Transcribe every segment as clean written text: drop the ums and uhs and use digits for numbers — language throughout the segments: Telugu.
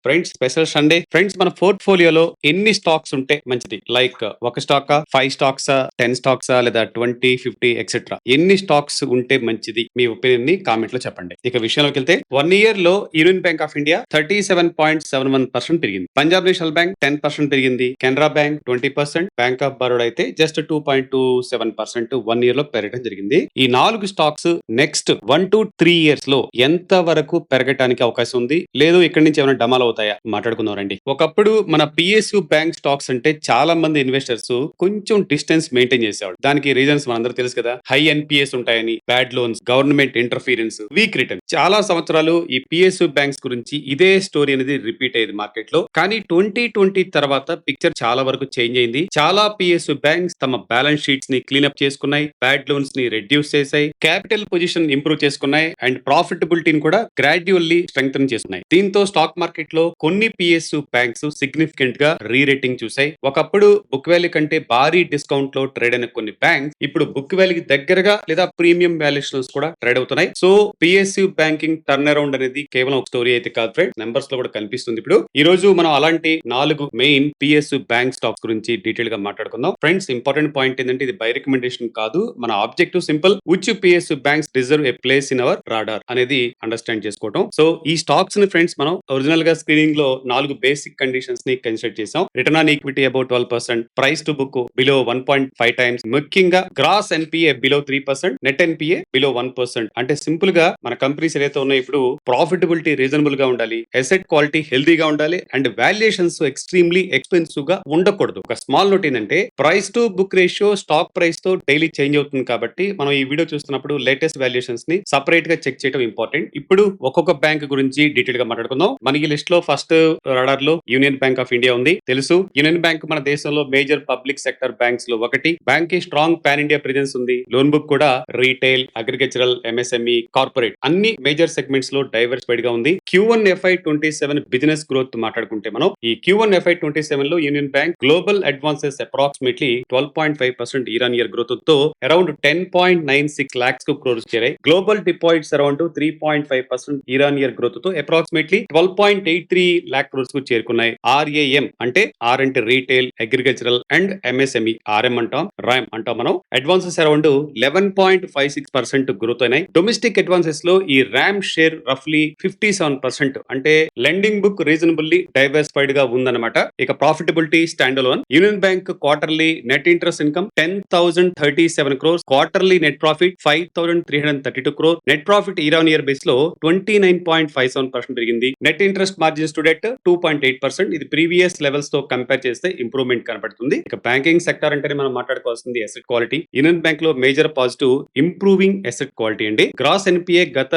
Friends special Sunday. ఫ్రెండ్స్ మన పోర్ట్ఫోలియోలో ఎన్ని స్టాక్స్ ఉంటే మంచిది? లైక్ ఒక స్టాకా, 5 స్టాక్సా, 10 స్టాక్సా, లేదా 20, 50 ఎక్సెట్రా ఎన్ని స్టాక్స్ ఉంటే మంచిది? మీ ఒపీనియన్ ని కామెంట్ లో చెప్పండి. ఇక విషయంలోకి వెళ్తే 1 ఇయర్ లో యూనియన్ బ్యాంక్ ఆఫ్ ఇండియా 37.71% పెరిగింది. పంజాబ్ నేషనల్ బ్యాంక్ 10% పెరిగింది. Canara bank 20%, bank of Baroda అయితే జస్ట్ 2.27% 1 ఇయర్ లో పెరగడం జరిగింది. ఈ 4 స్టాక్స్ నెక్స్ట్ 1 to 3 ఇయర్స్ లో ఎంత వరకు పెరగటానికి అవకాశం ఉంది, లేదు ఇక్కడి నుంచి ఏమైనా డమాల్ అవుతాయా మాట్లాడుకుందాం రండి. ఒకప్పుడు మన పిఎస్యు బ్యాంక్ స్టాక్స్ అంటే చాలా మంది ఇన్వెస్టర్స్ కొంచెం డిస్టెన్స్ మెయింటైన్ చేసేవాడు. దానికి రీజన్స్ మనందరూ తెలుసు కదా. హై ఎన్పిఎస్ ఉంటాయని, bad loans, government interference, week return. చాలా సంవత్సరాలు ఈ పిఎస్యు బ్యాంక్స్ గురించి ఇదే స్టోరీ అనేది రిపీట్ అయ్యేది మార్కెట్ లో. కానీ 2020 తర్వాత పిక్చర్ చాలా వరకు చేంజ్ అయింది. చాలా పిఎస్యు బ్యాంక్స్ తమ బ్యాలెన్స్ షీట్స్ ని క్లీనప్ చేసుకున్నాయి, బ్యాడ్ లోన్స్ ని రెడ్యూస్ చేశాయి, క్యాపిటల్ పొజిషన్ ఇంప్రూవ్ చేసుకున్నాయి అండ్ ప్రాఫిటబిలిటీని కూడా గ్రాడ్యువల్లీ స్ట్రెంగ్తన్ చేస్తున్నాయి. దీంతో స్టాక్ మార్కెట్ లో కొన్ని పిఎస్యు బ్యాంక్స్ సిగ్నిఫికెంట్ గా రీ రేటింగ్ చూసాయి. ఒకప్పుడు బుక్ వాల్యూ కంటే భారీ డిస్కౌంట్ లో ట్రేడ్ అయిన కొన్ని బ్యాంక్స్ ఇప్పుడు బుక్ వాల్యూకి దగ్గరగా లేదా ప్రీమియం వాల్యుయేషన్స్ కూడా ట్రేడ్ అవుతున్నాయి. So PSU banking turn around అనేది కేవలం ఒక స్టోరీ అయితే కాదు ఫ్రెండ్స్, నెంబర్స్ లో కూడా కనిపిస్తుంది. ఇప్పుడు ఈ రోజు మనం అలాంటి 4 మెయిన్ పిఎస్యు బ్యాంక్ స్టాక్స్ గురించి డీటెయిల్ గా మాట్లాడుకుందాం. ఫ్రెండ్స్ ఇంపార్టెంట్ పాయింట్ ఏంటంటే ఇది బై రికమెండేషన్ కాదు, మన objective simple. Which PSU banks deserve a place in our radar అనేది అండర్స్టాండ్ చేసుకోవడం. సో ఈ స్టాక్స్ ని ఫ్రెండ్స్ మనం ఒరిజినల్ గా స్క్రీనింగ్ లో 4 బేసిక్ కండిషన్స్ ని కన్సిడర్ చేసాం. Return on equity about 12%, price to book below 1.5 times, ముఖ్యంగా gross NPA below 3%, net NPA below 1%. అంటే సింపుల్ గా మన కంపెనీస్ ఏదైతే ఉన్నాయో ఇప్పుడు ప్రాఫిటబిలిటీ రీజనబుల్ గా ఉండాలి, అసెట్ క్వాలిటీ హెల్దీగా ఉండాలి అండ్ వాల్యుయేషన్స్ ఎక్స్ట్రీమ్లీ ఎక్స్పెన్సివ్ గా ఉండకూడదు. ఒక స్మాల్ నోట్ ఏంటంటే price to book ratio stock price తో డైలీ చేంజ్ అవుతుంది కాబట్టి మనం ఈ వీడియో చూస్తున్నప్పుడు లేటెస్ట్ వాల్యుయేషన్స్ ని సపరేట్ గా చెక్ చేయడం ఇంపార్టెంట్. ఇప్పుడు ఒక్కొక్క బ్యాంక్ గురించి డీటెయిల్ గా మాట్లాడుకుందాం. మనకి లిస్ట్ లో ఫస్ట్ రాడార్ లో యూనియన్ బ్యాంక్ ఆఫ్ ఇండియా ఉంది. తెలుసు యూనియన్ బ్యాంక్ మన దేశంలో మేజర్ పబ్లిక్ సెక్టర్ బ్యాంక్స్ లో ఒకటి. బ్యాంక్ కి స్ట్రాంగ్ పాన్ ఇండియా ప్రెజెన్స్ ఉంది. లోన్ బుక్ కూడా రీటైల్, అగ్రికల్చరల్, ఎంఎస్ఎంఈ, కార్పొరేట్ అన్ని మేజర్ సెగ్మెంట్స్ లో డైవర్సిఫైడ్ గా ఉంది. Q1 FY27 బిజినెస్ గ్రోత్ మాట్లాడుకుంటే మనం ఈ Q1 FY27 లో union bank global advances approximately 12.5% year on year growth తో అరౌండ్ 10.96 lakhs crores చేరాయి. Global deposits around 3.5% year on year growth తో అప్రాక్సిమేట్లీ 12.83 lakh crores కు చేరుకున్నాయి. RAM అంటే ఆర్ అంటే retail, agricultural and MSME, RM అంటాం, ర్యామ్ అంటాం మనం. అడ్వాన్సెస్ అరౌండ్ 11.56% గ్రోత్ అయినాయి. డొమెస్టిక్ అడ్వాన్సెస్ లో ఈ ర్యామ్ షేర్ రఫ్లీ 57%. అంటే లెండింగ్ బుక్ రీజనబుల్లీ డైవర్సిఫైడ్ గా ఉందన్నమాట. ఇక profitability stand alone union bank quarterly net interest income 10,037 crores, quarterly net profit 5,332 crores, net profit year on year base లో 29.57% పెరిగింది. Net interest margin stood at 2.8%. ఇది ప్రీవియస్ లెవెల్స్ తో కంపేర్ చేస్తే ఇంప్రూవ్మెంట్ కనబడుతుంది. ఇక బ్యాంకింగ్ సెక్టర్ అంటే మనం మాట్లాడుకోవాల్సింది అసెట్ క్వాలిటీ. యూనియన్ బ్యాంక్ లో major positive improving asset quality అండి. గ్రాస్ ఎన్పిఏ గత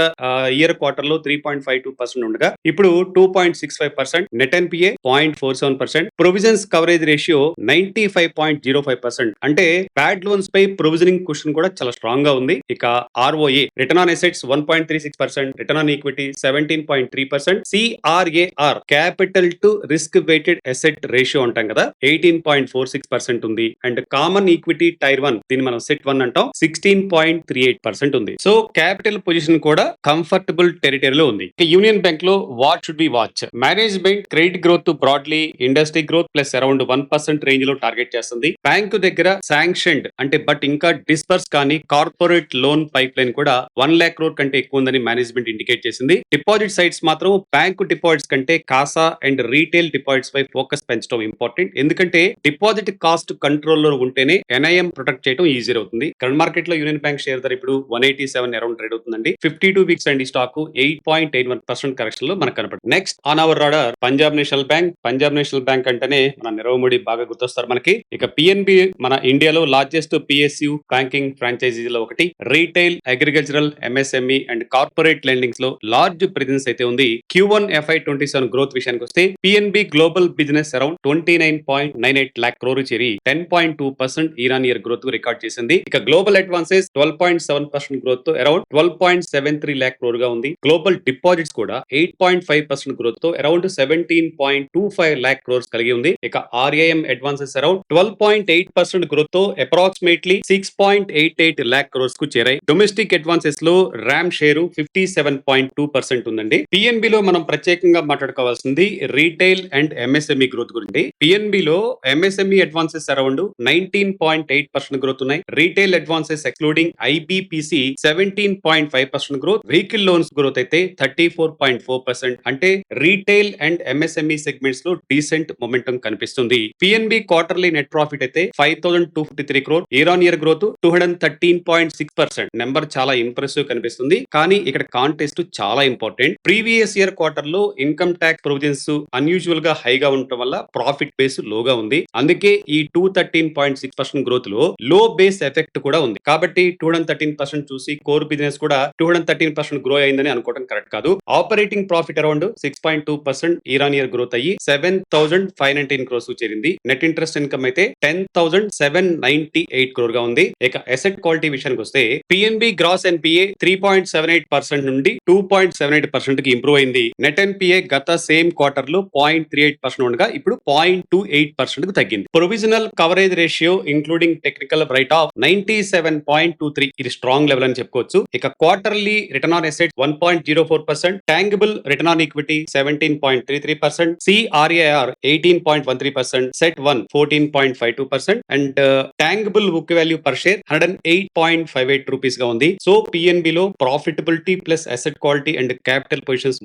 ఇయర్ క్వార్టర్ లో 3.52% ఉండగా ఇప్పుడు 2.65%, net NPA 0.47%, provisions coverage ratio 95.05%. అంటే బ్యాడ్ లోన్స్ పై ప్రొవిజనింగ్ కుషన్ కూడా చాలా స్ట్రాంగ్ గా ఉంది. ఇక ROA return on assets 1.36%, return on equity 17.3%, CRAR capital to risk weighted asset ratio అంటాం కదా 18.46% ఉంది. అండ్ కామన్ ఈక్విటీ టైర్ 1, దీన్ని మనం సెట్ 1 అంటాం, 16.38% ఉంది. సో క్యాపిటల్ పొజిషన్ కూడా కంఫర్టబుల్ టెరిటరీలో ఉంది. యూనియన్ బ్యాంక్ లో what should be watch? Management credit growth broadly industry growth plus around 1% range లో టార్గెట్ చేస్తుంది. బ్యాంకు దగ్గర శాంక్షన్డ్ అంటే బట్ ఇంకా డిస్పర్స్ కానీ కార్పొరేట్ లోన్ పైప్ లైన్ కూడా 1 lakh crore కంటే ఎక్కువ ఉందని మేనేజ్మెంట్ ఇండికేట్ చేసింది. డిపాజిట్ సైడ్స్ మాత్రం బ్యాంకు డిపాజిట్స్ కంటే కాసా అండ్ రీటైల్ డిపాజిట్స్ పై ఫోకస్ పెంచడం ఇంపార్టెంట్. ఎందుకంటే డిపాజిట్ కాస్ట్ కంట్రోల్ లో ఉంటేనే NIM ప్రొటెక్ట్ చేయడం ఈజీ అవుతుంది. కరెంట్ మార్కెట్ లో యూనియన్ బ్యాంక్ షేర్ ధర ఇప్పుడు 187 అరౌండ్ ట్రేడ్ అవుతుందండి. 52 వీక్స్ అండి స్టాక్ 8.81% కరెక్షన్ లో మనకు కనపడుతుంది. Next on hour radar Punjab national bank. Punjab national bank అంటేనే మన నీరవ్ మోడీ బాగా గుర్తొస్తారు మనకి. ఇక PNB మన ఇండియాలో లార్జెస్ట్ PSU బ్యాంకింగ్ ఫ్రాంచైజీలో ఒకటి. Retail, agricultural, MSME and corporate lendings లో లార్జ్ ప్రెజెన్స్ అయితే ఉంది. Q1 FY27 గ్రోత్ విషయానికి వస్తే PNB global business around 29.98 lakh crore చేరి 10.2% year on year growth record చేసింది. ఇక గ్లోబల్ అడ్వాన్సెస్ 12.7% గ్రోత్ తో అరౌండ్ 12.73 lakh crore గా ఉంది. గ్లోబల్ డిపాజిట్స్ కూడా 8.5% గ్రోత్ తో అరౌండ్ 17.25 lakh crores కలిగి ఉంది. ఇక RAM అడ్వాన్సెస్ అరౌండ్ 12.8% గ్రోత్ తో అప్రాక్సిమేట్లీ 6.88 lakh crores కు చేరాయి. డొమెస్టిక్ అడ్వాన్సెస్ లో ర్యామ్ షేరు 57.2% ఉందండి. PNB లో మనం ప్రత్యేకంగా మాట్లాడుకోవాల్సింది రీటైల్ అండ్ ఎంఎస్ఎంఈ గ్రోత్ గురించి. పిఎన్బి లో ఎంఎస్ఎంఈ అడ్వాన్సెస్ అరౌండ్ 19.8% గ్రోత్ ఉన్నాయి. Retail advances excluding IBPC 17.5% growth. Vehicle loans growth అయితే 34.4%. అంటే రీటైల్ అండ్ ఎంఎస్ఎంఈ సెగ్మెంట్స్ లో డీసెంట్ మొమెంటం కనిపిస్తుంది. పిఎన్బి క్వార్టర్లీ నెట్ ప్రాఫిట్ అయితే 5253 crore, year on year growth 213.6%. Number చాలా ఇంప్రెసివ్ కనిపిస్తుంది. కానీ ఇక్కడ కాంటెస్ట్ చాలా ఇంపార్టెంట్. ప్రీవియస్ ఇయర్ క్వార్టర్ లో ఇన్కమ్ ట్యాక్స్ ప్రొవిజన్స్ అన్యూజువల్ గా హైగా ఉండటం వల్ల ప్రాఫిట్ బేస్ లోగా ఉంది. అందుకే ఈ 213.6% గ్రోత్ లో లో బేస్ ఎఫెక్ట్ కూడా ఉంది. కాబట్టి 213% చూసి కోర్ బిజినెస్ కూడా 213% గ్రో అయిందని అనుకోవడం కరెక్ట్ కాదు. Operating profit around 6.2% year on year growth అయ్యి 7,519 crores చేరింది. నెట్ ఇంట్రెస్ట్ ఇన్కమ్ అయితే 10,798 crore గా ఉంది. ఇక అసెట్ క్వాలిటీ విషయానికి వస్తే పిఎన్బి గ్రాస్ ఎన్పిఏ 3.78% నుండి 2.78% కి ఇంప్రూవ్ అయింది. నెట్ ఎన్పిఏ గత సేమ్ క్వార్టర్ లో 0.38% ఉండగా ఇప్పుడు 0.28% కు తగ్గింది. Provisional coverage ratio including technical write off 97.23, ఇది స్ట్రాంగ్ లెవెల్ అని చెప్పుకోవచ్చు. ఇక quarterly return on assets 1.04%, tangible return on equity 17.33%, CRAR 18.13%, CET 1 14.52% and tangible book value per share 108.58 rupees గా ఉంది. సో పిఎన్బి లో profitability plus asset quality and capital positions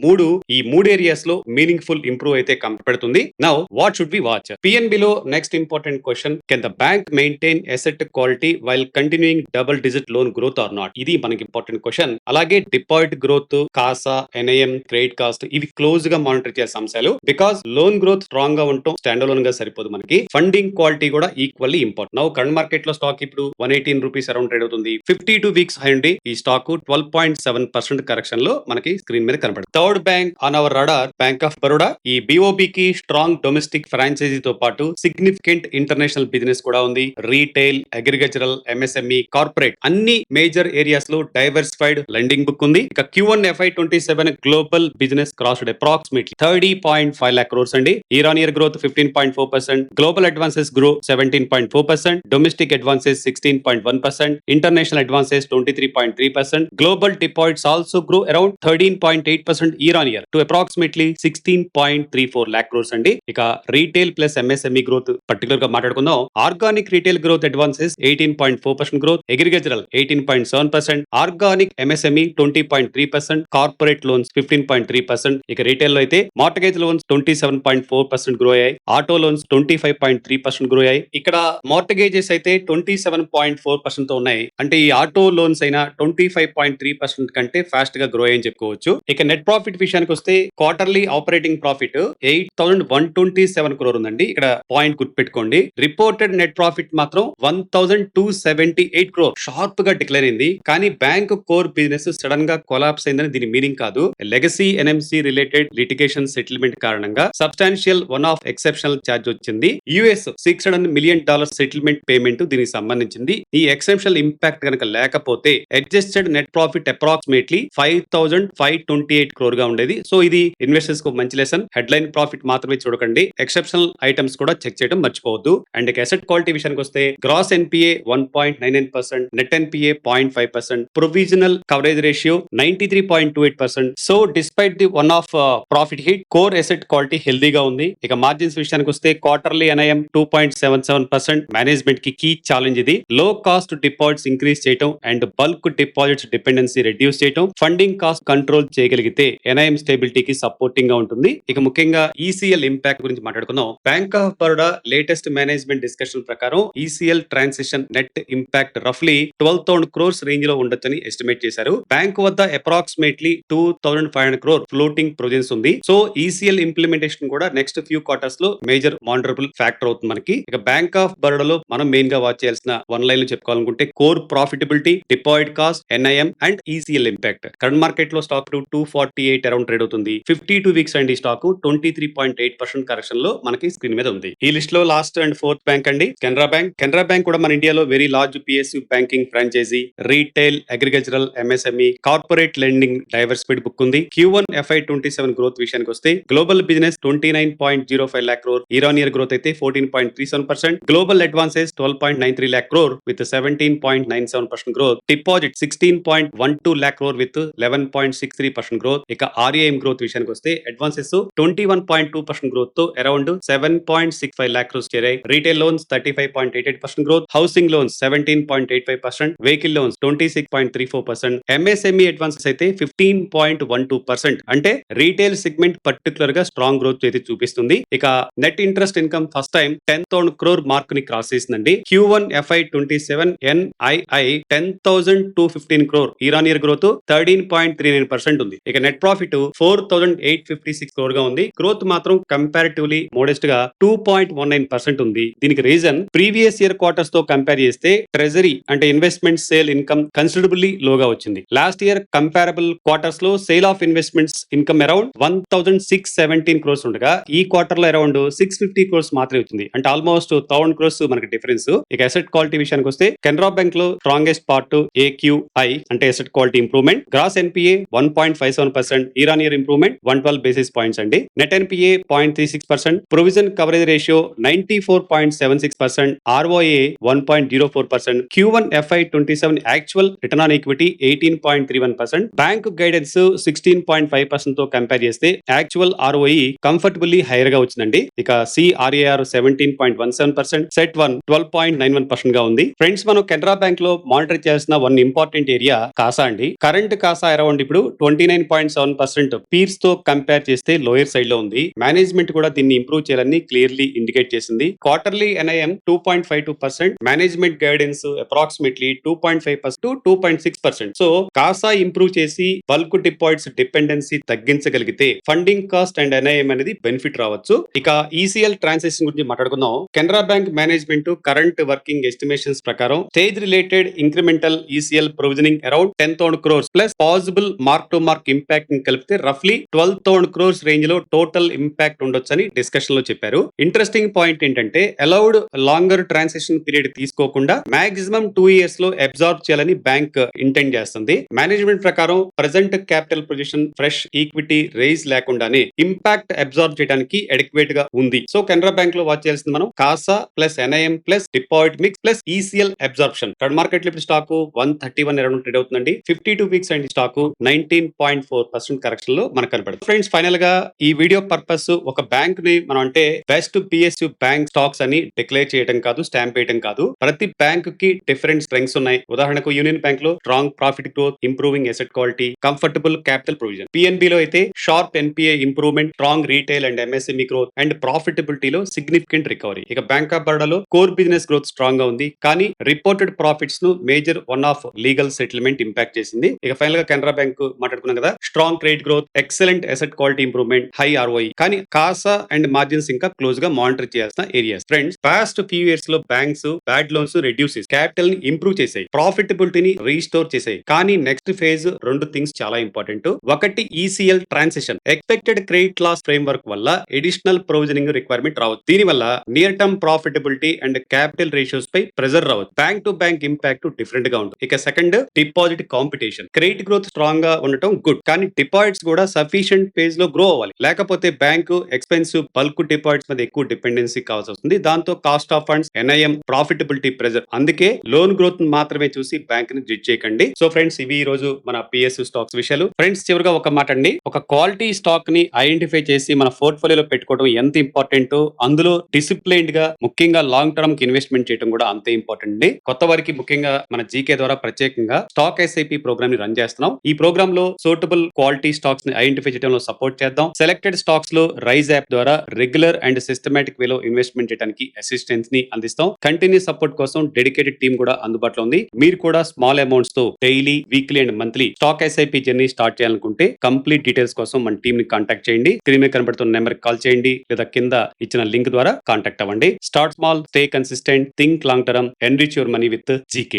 ఈ మూడు ఏరియాస్ లో మీనింగ్ఫుల్ ఇంప్రూవ్ అయితే కనపడుతుంది. Now what should we watch? PNB లో next important question, can the bank maintain asset quality while continuing double digit loan growth or not? ఇది మనకి ఇంపార్టెంట్ క్వశ్చన్. అలాగే deposit growth, CASA, NIM, credit cost, ఇవి క్లోజ్ గా మానిటర్ చేసే అంశాలు. బికాస్ లోన్ గ్రోత్ స్ట్రాంగ్ గా ఉండటం స్టాండ్ అలోన్ గా సరిపోదు, మనకి ఫండింగ్ క్వాలిటీ కూడా equally important. Now current market లో స్టాక్ ఇప్పుడు 118 రూపీస్ అరౌండ్ ట్రేడ్ అవుతుంది. 52 వీక్స్ హై ఉండి ఈ స్టాక్ 12.7% కరెక్షన్ లో మనకి స్క్రీన్ మీద కనపడుతుంది. Third bank on hour radar, bank of Baroda. ఈ బిఓబి కి స్ట్రాంగ్ డొమెస్టిక్ ఫ్రాంచైజీతో పాటు సిగ్నిఫికెంట్ ఇంటర్నేషనల్ బిజినెస్ కూడా ఉంది. రీటైల్, అగ్రికల్చరల్, ఎంఎస్ఎంఈ, కార్పొరేట్ అన్ని మేజర్ ఏరియాస్ లో డైవర్సిఫైడ్ లెండింగ్ బుక్ ఉంది. ఇక Q1 FY27 global business crossed approximately 30.5 lakh crores అండి. Year on year growth 15.4%, global advances grow 17.4%, domestic advances 16.1%, international advances 23.3%, global deposits also grow around 13.8% year on year to approximately 16.34 lakh crores అండి. ఇక retail plus MSME growth particular గా మాట్లాడుకుందాం. Organic retail growth advances 18.4% growth, agricultural 18.7%, organic MSME 20.3%, corporate loans 15.3%. ఇక రీటైల్ లో అయితే మార్టగేజ్ లోన్స్ 27.4% గ్రో అయ్యాయి, ఆటో లోన్స్ 25.3% గ్రో అయ్యాయి. ఇక్కడ మార్టగేజెస్ అయితే 27.4% తో ఉన్నాయి. అంటే ఈ ఆటో లోన్స్ అయినా 25.3% కంటే ఫాస్ట్ గా గ్రో అయ్యని చెప్పుకోవచ్చు. ఇక నెట్ ప్రాఫిట్ విషయానికి వస్తే క్వార్టర్లీ ఆపరేటింగ్ ప్రాఫిట్ 8,127 crore ఉందండి. ఇక్కడ పాయింట్ గుర్తుపెట్టుకోండి. రిపోర్టెడ్ నెట్ ప్రాఫిట్ మాత్రం 1,278 crore, షార్ప్ గా డిక్లైన్ అయింది. కానీ బ్యాంక్ కోర్ బిజినెస్ సడన్ గా కొలాప్స్ అయిందని దీని మీనింగ్ కాదు. Legacy NMC related litigation settlement కారణంగా substantial one off exceptional charge వచ్చింది. US $600 million సెటిల్మెంట్ పేమెంట్ దీనికి సంబంధించింది. ఈ ఎక్సెప్షనల్ ఇంపాక్ట్ కనుక లేకపోతే adjusted net profit approximately 5,528 crore గా ఉండేది. సో ఇది ఇన్వెస్టర్స్ కు మంచి లెసన్. హెడ్లైన్ ప్రాఫిట్ మాత్రమే చూడకండి, ఎక్సెప్షనల్ ఐటమ్స్ కూడా చెక్ చేయడం మర్చిపోవద్దు. అండ్ అసెట్ క్వాలిటీ విషయానికి వస్తే gross NPA 1.99%, net NPA 0.5%, provisional coverage ratio 93.28%. So despite the one off profit hit, core asset quality హెల్దీగా ఉంది. ఇక మార్జిన్స్ విషయానికి వస్తే క్వార్టర్లీ ఎన్ఐఎం 2.77%, మేనేజ్మెంట్ కి కీ ఛాలెంజ్ ఇది. లో కాస్ట్ డిపాజిట్స్ ఇంక్రీజ్ చేయడం and bulk deposits dependency reduce చేయడం, ఫండింగ్ కాస్ట్ కంట్రోల్ చేయగలిగితే ఎన్ఐఎం స్టేబిలిటీకి సపోర్టింగ్ గా ఉంటుంది. ఇక ముఖ్యంగా ఈసీఎల్ ఇంపాక్ట్ గురించి మాట్లాడుకుందాం. Bank of Baroda latest management discussion ప్రకారం ఈసీఎల్ ట్రాన్సిషన్ నెట్ ఇంపాక్ట్ రఫ్లీ 12,000 crores రేంజ్ లో ఉండొచ్చని ఎస్టిమేట్ చేశారు. బ్యాంక్ వద్ద అప్రాక్సిమేట్లీ 2,500 crore ఫ్లోటింగ్ ప్రొవిజన్స్ ఉంది. సో ఈసీఎల్ ఇంప్లిమెంటేషన్ కూడా నెక్స్ట్ ఫ్యూ క్వార్టర్స్ లో మేజర్ మానిటరబుల్ ఫ్యాక్టర్ అవుతుంది మనకి. ఇక బ్యాంక్ ఆఫ్ బరోడాలో మనం మెయిన్ గా వాచ్ చేయాల్సిన వన్ లైన్ చెప్పుకోవాలనుకుంటే core profitability, deposit cost, NIM and ECL impact. Current market లో స్టాక్ 248 అరౌండ్ ట్రేడ్ అవుతుంది. 52 వీక్స్ అండి స్టాక్ 23.8% కరెక్షన్ లో మనకి స్క్రీన్ మీద ఉంది. ఈ లిస్ట్ లో లాస్ట్ అండ్ ఫోర్త్ బ్యాంక్ అండి కెనరా బ్యాంక్. కెనరా బ్యాంక్ కూడా మన ఇండియాలో very large PSU banking franchise. Retail, agricultural, MSME, corporate lending diversified book ఉంది. Q1 FY27 గ్రోత్ విషయానికి వస్తే global business 29.05 lakh crore, year on year growth అయితే 14.37%, global advances 12.93 lakh crore with 17.97% growth, deposit 16.12 lakh crore with 11.63% growth. ఇక ఆర్ఏఎం గ్రోత్ విషయానికి వస్తే వస్తే అడ్వాన్సెస్ 21.2% గ్రోత్ తో అరౌండ్ 7.65 lakh crores చేరాయి. Retail loans 35.88% growth, housing loans 17.85%, vehicle loans 26.34%, MSME advances అయితే 15.12%. అంటే రీటైల్ సెగ్మెంట్ పర్టికులర్ గా స్ట్రాంగ్ గ్రోత్ అయితే చూపిస్తుంది. ఇక net interest income first time 10,000 crore mark ని క్రాస్ చేసిందండి. Q1 FY27 NII 10,215 crore year on year growth 13.39% ఉంది. ఇక నెట్ ప్రాఫిట్ 4,856 crore గా ఉంది. గ్రోత్ మాత్రం కంపారిటివ్లీ మోడెస్ట్ గా 2.19% ఉంది. దీనికి రీజన్ ప్రీవియస్ ఇయర్ క్వార్టర్స్ తో కంపేర్ చేస్తే ట్రెజరీ అంటే ఇన్వెస్ట్మెంట్ సేల్ ఇన్కమ్ కన్సిడరబుల్లీ లోగా వచ్చింది. లాస్ట్ ఇయర్ కంపారబుల్ క్వార్టర్స్ లో sale of investments income around 1,617 crores ఉండగా ఈ క్వార్టర్ లో అరౌండ్ 650 crores మాత్రమే వచ్చింది. అంటే ఆల్మోస్ట్ 1,000 crores మనకి డిఫరెన్స్. ఇక అసెట్ క్వాలిటీ విషయానికి వస్తే కెనరా బ్యాంక్ లో స్ట్రాంగెస్ట్ పార్ట్ AQI అంటే asset quality improvement. Gross NPA 1.57%, year on year improvement 112 basis points అండి. Net NPA 0.36%, provision coverage ratio 94.76%, ROA 1.04%, Q1 FY27 actual return on equity 18.31%, bank guidance 16.5% తో కంపేర్ చేస్తే యాక్చువల్ ROE కంఫర్టబుల్లీ హైయర్ గా వచ్చిందండి. ఇక CRAR 17.17%, సెట్ 1 12.91% గా ఉంది. ఫ్రెండ్స్, మనం కెనరా బ్యాంక్ లో మానిటర్ చేసిన వన్ ఇంపార్టెంట్ ఏరియా కాసా అండి. కరెంట్ కాసా అరౌండ్ ఇప్పుడు 29.7% పీర్స్ తో కంపేర్ చేస్తే లోయర్ సైడ్ లో ఉంది. మేనేజ్మెంట్ కూడా దీన్ని ఇంప్రూవ్ చేయాలని క్లియర్లీ ఇండికేట్ చేసింది. Quarterly NIM 2.52%, management guidance approximately 2.5% to 2.6%. So CASA improve చేసి బల్క్ డిపాజిట్స్ డిపెండెన్సీ తగ్గించగలిగితే ఫండింగ్ కాస్ట్ అండ్ NIM అనేది బెనిఫిట్ రావచ్చు. ఇక ECL ట్రాన్సాక్షన్ గురించి మాట్లాడుకుందాం. Canara bank management current working estimations ప్రకారం stage related incremental ECL provisioning around 10,000 crores plus possible mark to mark impact ని కలిపితే రఫ్లీ 12,000 crores రేంజ్ లో టోటల్ ఇంపాక్ట్ ఉండొచ్చని డిస్కషన్ లో చెప్పారు. ఇంట్రెస్టింగ్ పాయింట్ ఏంటంటే అలౌడ్ లాంగర్ ట్రాన్సాక్షన్ పీరియడ్ తీసుకోకుండా మాక్సిమం 2 years లో అబ్జార్బ్ చేయాలని బ్యాంక్ ఇంటెండ్ చేస్తుంది. మేనేజ్మెంట్ ప్రకారం present capital position fresh equity raise లేకుండానే ఇంపాక్ట్ అబ్జార్బ్ చేయడానికి అడిక్వేట్ గా ఉంది. సో కెనరా బ్యాంక్ లో వాచ్ చేయాల్సింది మనం CASA plus NIM plus deposit mix plus ECL absorption. Third market లో స్టాక్ 131 అరౌండ్ ట్రేడ్ అవుతుందండి. 52 వీక్స్ అండ్ స్టాక్ 19.4% కరెక్షన్ లో మనకు కనపడుతుంది. ఫ్రెండ్స్, ఫైనల్ గా ఈ వీడియో పర్పస్ ఒక బ్యాంక్ ని మనం అంటే బెస్ట్ PSU బ్యాంక్ స్టాక్స్ అని డిక్లేర్ చేయడం కాదు, స్టాంప్ వేయడం కాదు. ప్రతి బ్యాంక్ కి డిఫరెంట్ స్ట్రెంగ్స్ ఉన్నాయి. ఉదాహరణకు యూనియన్ బ్యాంక్ లో strong profit growth, improving asset quality, comfortable capital provision. PNB లో అయితే sharp NPA improvement, strong retail and MSME growth and ప్రాఫిటబిలిటీలో సిగ్నిఫికెంట్ రికవరీ. ఇక బ్యాంక్ ఆఫ్ బరోడాలో కోర్ బిజినెస్ గ్రోత్ స్ట్రాంగ్ గా ఉంది, కానీ రిపోర్టెడ్ ప్రాఫిట్స్ ను major one off legal settlement impact చేసింది. ఇక ఫైనల్ గా కెనరా బ్యాంక్ మాట్లాడుకున్నాం కదా, strong credit growth, excellent asset quality improvement, high ROI. కానీ కాసా అండ్ మార్జిన్స్ ఇంకా క్లోజ్ గా మానిటర్ చేయాల్సిన areas. Friends, past few years లో బ్యాంక్స్ బ్యాడ్ లోన్స్ రెడ్యూస్ చేసి క్యాపిటల్ ని ఇంప్రూవ్ చేసాయి, ప్రాఫిటబిలిటీని రీస్టోర్ చేసాయి. కానీ నెక్స్ట్ ఫేజ్ రెండు థింగ్స్ చాలా ఇంపార్టెంట్. ఒకటి ECL transaction. Expected credit loss framework వల్ల ఎడిషనల్ ప్రొవిజనింగ్ రిక్వైర్మెంట్ రావచ్చు. దీని వల్ల near term profitability and capital ratios పై ప్రెజర్ రావచ్చు. Bank to bank impact different గా ఉంటుంది. ఇక second, deposit competition. Credit growth strong గా ఉండటం గుడ్, కానీ డిపాజిట్స్ కూడా సఫిషియంట్ ఫేజ్ లో గ్రో అవ్వాలి. లేకపోతే బ్యాంకు ఎక్స్పెన్సివ్ బల్క్ డిపాజిట్స్ మీద ఎక్కువ డిపెండెన్సీ కావాల్సి వస్తుంది. దాంతో cost of funds, NIM, profitability pressure. అందుకే లోన్ గ్రోత్ మాత్రమే చూసి బ్యాంక్ ని జడ్జ్ చేయకండి. సో ఫ్రెండ్స్, ఇవి ఈ రోజు మన PSU స్టాక్స్ విషయాలు. ఫ్రెండ్స్, చివరిగా ఒక మాట అండి, ఒక క్వాలిటీ స్టాక్ ని ఐడెంటిఫై చేసి మన పోర్ట్ఫోలియోలో పెట్టుకోవడం ఎంత ఇంపార్టెంట్, అందులో డిసిప్లైన్డ్ గా ముఖ్యంగా లాంగ్ టర్మ్ కి ఇన్వెస్ట్మెంట్ చేయడం కూడా అంతే ఇంపార్టెంట్ అండి. కొత్త వారికి ముఖ్యంగా మన GK ద్వారా ప్రత్యేకంగా స్టాక్ SIP ప్రోగ్రామ్ ని రన్ చేస్తున్నాం. ఈ ప్రోగ్రామ్ లో సూటబుల్ క్వాలిటీ స్టాక్స్ ని ఐడెంటిఫై చేయడంలో సపోర్ట్ చేద్దాం. సెలెక్టెడ్ స్టాక్స్ లో రైజ్ యాప్ ద్వారా రెగ్యులర్ అండ్ సిస్టమేటిక్ వేలో ఇన్వెస్ట్మెంట్ చేయడానికి అసిస్టెన్స్ ని అందిస్తాం. కంటిన్యూస్ సపోర్ట్ కోసం డెడికేటెడ్ టీమ్ కూడా అందుబాటులో ఉంది. మీరు కూడా స్మాల్ అమౌంట్స్ తో daily, weekly and monthly stock SIP journey start చేయాలనుకుంటే కంప్లీట్ డీటెయిల్స్ కోసం మన టీమ్ ని కాంటాక్ట్ చేయండి. స్క్రీన్ మీద కనబడుతున్న నెంబర్ కాల్ చేయండి, లేదా కింద ఇచ్చిన లింక్ ద్వారా కాంటాక్ట్ అవ్వండి. Start small, stay consistent, think long term, enrich your money with GK.